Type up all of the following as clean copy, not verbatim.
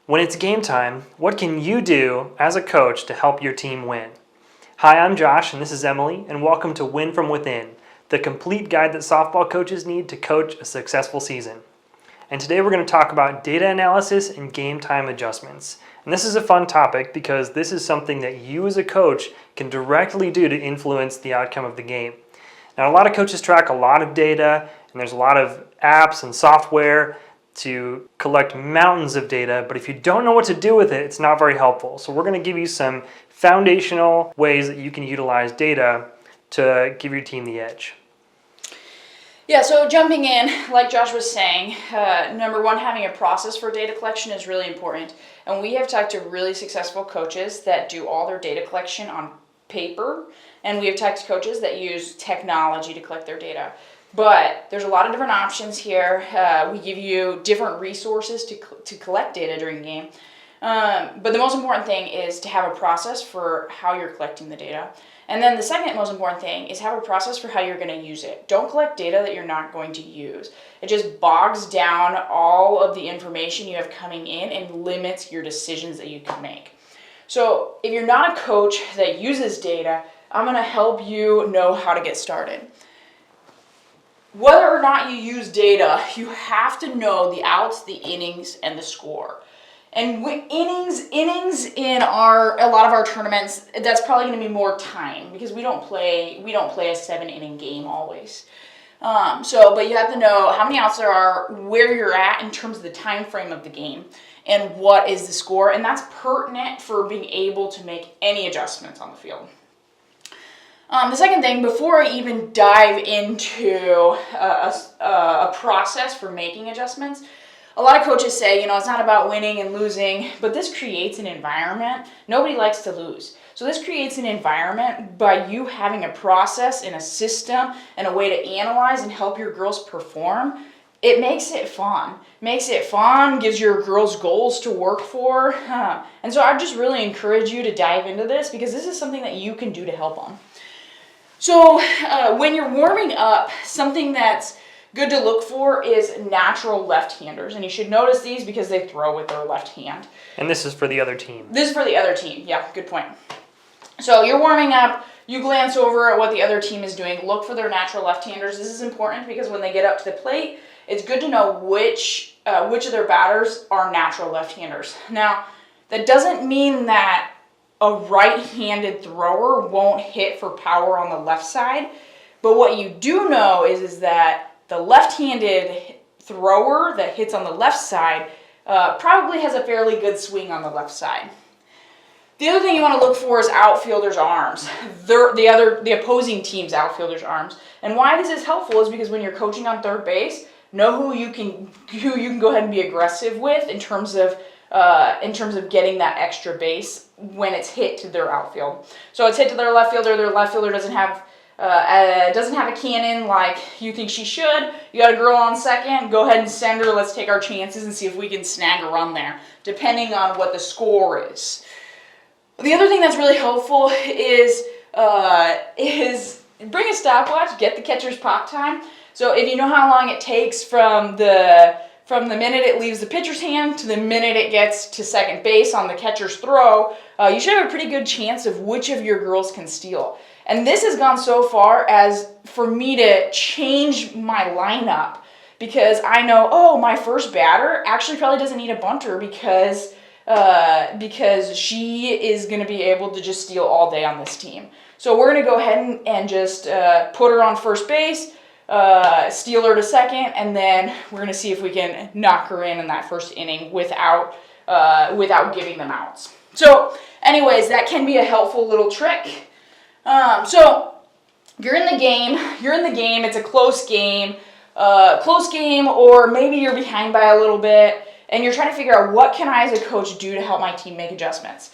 When it's game time, what can you do as a coach to help your team win? Hi, I'm Josh, and this is Emily, and welcome to Win From Within, the complete guide that softball coaches need to coach a successful season. And today we're going to talk about data analysis and game time adjustments. And this is a fun topic because this is something that you as a coach can directly do to influence the outcome of the game. Now, a lot of coaches track a lot of data, and there's a lot of apps and software to collect mountains of data, but if you don't know what to do with it, it's not very helpful. So we're going to give you some foundational ways that you can utilize data to give your team the edge. Yeah, so jumping in, like Josh was saying, number one, having a process for data collection is really important. And we have talked to really successful coaches that do all their data collection on paper, and we have talked to coaches that use technology to collect their data. But there's a lot of different options here. We give you different resources to collect data during the game. But the most important thing is to have a process for how you're collecting the data. And then the second most important thing is have a process for how you're going to use it. Don't collect data that you're not going to use. It just bogs down all of the information you have coming in and limits your decisions that you can make. So if you're not a coach that uses data, I'm going to help you know how to get started. Whether or not you use data, you have to know the outs, the innings, and the score. And with innings in a lot of our tournaments, that's probably going to be more time because we don't play a 7-inning game always. But you have to know how many outs there are, where you're at in terms of the time frame of the game, and what is the score, and that's pertinent for being able to make any adjustments on the field. The second thing, before I even dive into a process for making adjustments, a lot of coaches say, it's not about winning and losing, but this creates an environment. Nobody likes to lose. So this creates an environment by you having a process and a system and a way to analyze and help your girls perform. It makes it fun. Gives your girls goals to work for. And so I just really encourage you to dive into this because this is something that you can do to help them. So when you're warming up, something that's good to look for is natural left-handers. And you should notice these because they throw with their left hand. And this is for the other team. Yeah, good point. So you're warming up, you glance over at what the other team is doing, look for their natural left-handers. This is important because when they get up to the plate, it's good to know which of their batters are natural left-handers. Now, that doesn't mean that a right-handed thrower won't hit for power on the left side, but what you do know is that the left-handed thrower that hits on the left side probably has a fairly good swing on the left side. The other thing you want to look for is outfielders' arms, the opposing team's outfielders' arms. And why this is helpful is because when you're coaching on third base, know who you can go ahead and be aggressive with in terms of getting that extra base when it's hit to their outfield. So it's hit to their left fielder doesn't have a cannon like you think she should. You got a girl on second, go ahead and send her. Let's take our chances and see if we can snag a run there, depending on what the score is. The other thing that's really helpful is bring a stopwatch, get the catcher's pop time. So if you know how long it takes from the minute it leaves the pitcher's hand to the minute it gets to second base on the catcher's throw, you should have a pretty good chance of which of your girls can steal. And this has gone so far as for me to change my lineup because I know, my first batter actually probably doesn't need a bunter because she is going to be able to just steal all day on this team. So we're going to go ahead and just put her on first base, steal her to second, and then we're going to see if we can knock her in that first inning without giving them outs. So anyways, that can be a helpful little trick. So you're in the game, it's a close game, or maybe you're behind by a little bit, and you're trying to figure out what can I as a coach do to help my team make adjustments.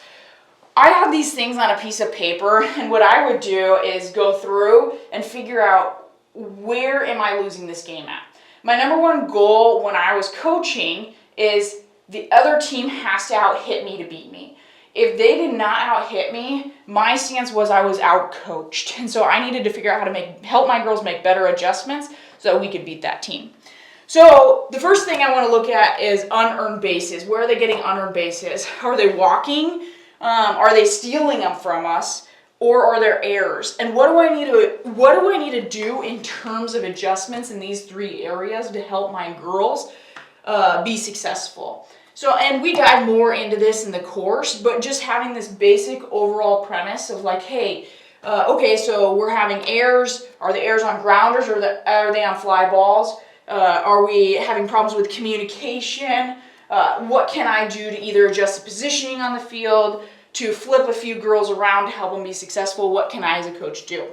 I have these things on a piece of paper, and what I would do is go through and figure out where am I losing this game at. My number one goal when I was coaching is the other team has to out-hit me to beat me. If they did not out-hit me, my stance was I was out-coached. And so I needed to figure out how to help my girls make better adjustments so that we could beat that team. So the first thing I want to look at is unearned bases. Where are they getting unearned bases? Are they walking? Are they stealing them from us? Or are there errors? And what do I need to do in terms of adjustments in these three areas to help my girls be successful? So, and we dive more into this in the course, but just having this basic overall premise of like, hey, okay, so we're having errors. Are the errors on grounders or are they on fly balls? Are we having problems with communication? What can I do to either adjust the positioning on the field, to flip a few girls around to help them be successful? What can I as a coach do?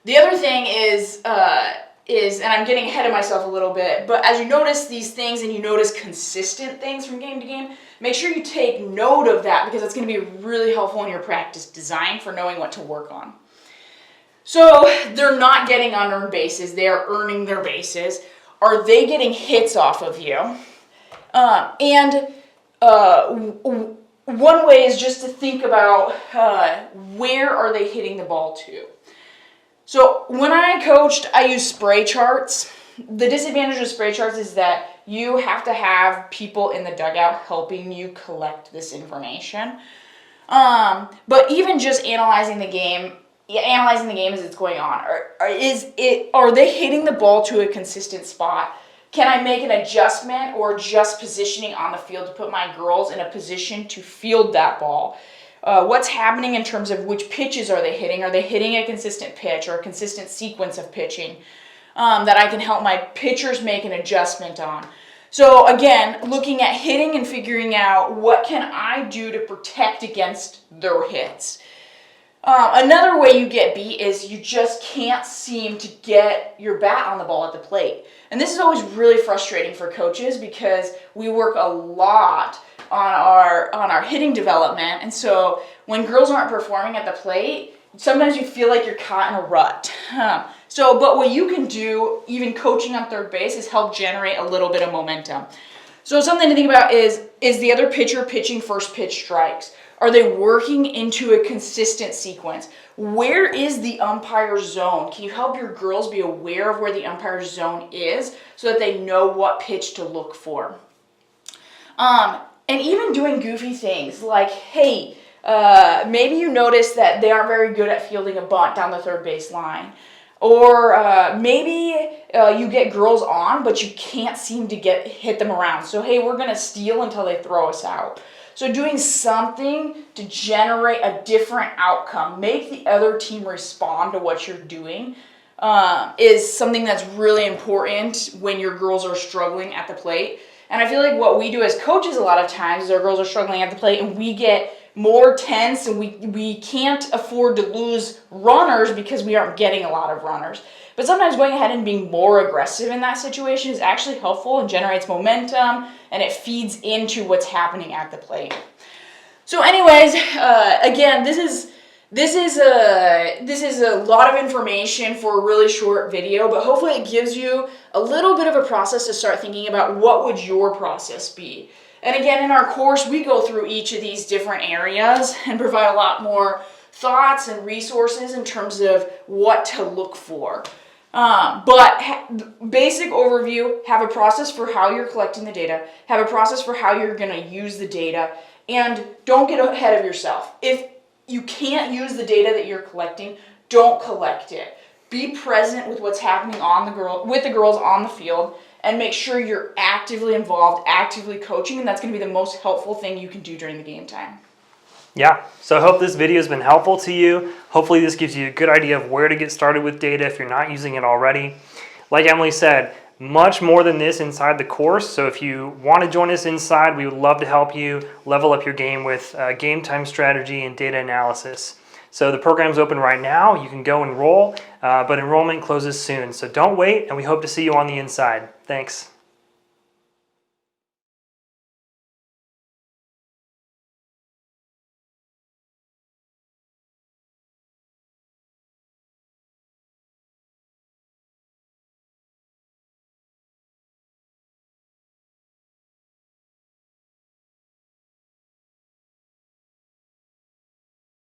The other thing is, and I'm getting ahead of myself a little bit, but as you notice these things and you notice consistent things from game to game, make sure you take note of that because it's going to be really helpful in your practice design for knowing what to work on. So they're not getting unearned bases, they are earning their bases. Are they getting hits off of you? One way is just to think about where are they hitting the ball to. So when I coached, I used spray charts. The disadvantage of spray charts is that you have to have people in the dugout helping you collect this information. But even just analyzing the game as it's going on, are they hitting the ball to a consistent spot? Can I make an adjustment or just positioning on the field to put my girls in a position to field that ball? What's happening in terms of which pitches are they hitting? Are they hitting a consistent pitch or a consistent sequence of pitching that I can help my pitchers make an adjustment on? So again, looking at hitting and figuring out what can I do to protect against their hits. Another way you get beat is you just can't seem to get your bat on the ball at the plate. And this is always really frustrating for coaches because we work a lot on our hitting development, and so when girls aren't performing at the plate, sometimes you feel like you're caught in a rut. But what you can do, even coaching on third base, is help generate a little bit of momentum. So something to think about is the other pitcher pitching first pitch strikes? Are they working into a consistent sequence? Where is the umpire's zone? Can you help your girls be aware of where the umpire's zone is so that they know what pitch to look for? And even doing goofy things like, hey, maybe you notice that they aren't very good at fielding a bunt down the third base line. Or maybe you get girls on, but you can't seem to hit them around. So, hey, we're going to steal until they throw us out. So doing something to generate a different outcome, make the other team respond to what you're doing, is something that's really important when your girls are struggling at the plate. And I feel like what we do as coaches a lot of times is our girls are struggling at the plate and we get more tense and we can't afford to lose runners because we aren't getting a lot of runners. But sometimes going ahead and being more aggressive in that situation is actually helpful and generates momentum and it feeds into what's happening at the plate. So anyways, again, this is a lot of information for a really short video, but hopefully it gives you a little bit of a process to start thinking about what would your process be. And again, in our course, we go through each of these different areas and provide a lot more thoughts and resources in terms of what to look for. Basic overview, have a process for how you're collecting the data, have a process for how you're going to use the data, and don't get ahead of yourself. If you can't use the data that you're collecting, don't collect it. Be present with what's happening with the girls on the field, and make sure you're actively involved, actively coaching, and that's going to be the most helpful thing you can do during the game time. Yeah, so I hope this video has been helpful to you. Hopefully this gives you a good idea of where to get started with data if you're not using it already. Like Emily said, much more than this inside the course, so if you want to join us inside, we would love to help you level up your game with game time strategy and data analysis. So the program's open right now. You can go enroll, but enrollment closes soon. So don't wait, and we hope to see you on the inside. Thanks.